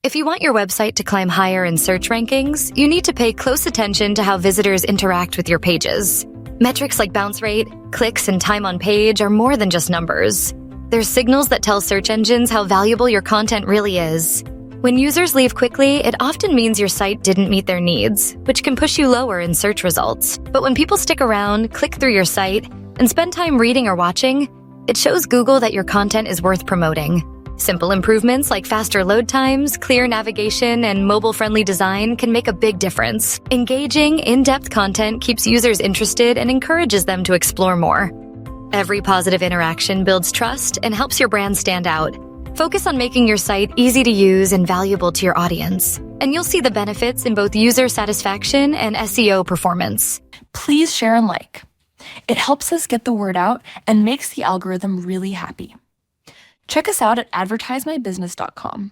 If you want your website to climb higher in search rankings, you need to pay close attention to how visitors interact with your pages. Metrics like bounce rate, clicks, and time on page are more than just numbers. They're signals that tell search engines how valuable your content really is. When users leave quickly, it often means your site didn't meet their needs, which can push you lower in search results. But when people stick around, click through your site, and spend time reading or watching, it shows Google that your content is worth promoting. Simple improvements like faster load times, clear navigation, and mobile-friendly design can make a big difference. Engaging, in-depth content keeps users interested and encourages them to explore more. Every positive interaction builds trust and helps your brand stand out. Focus on making your site easy to use and valuable to your audience, and you'll see the benefits in both user satisfaction and SEO performance. Please share and like. It helps us get the word out and makes the algorithm really happy. Check us out at advertisemybusiness.com.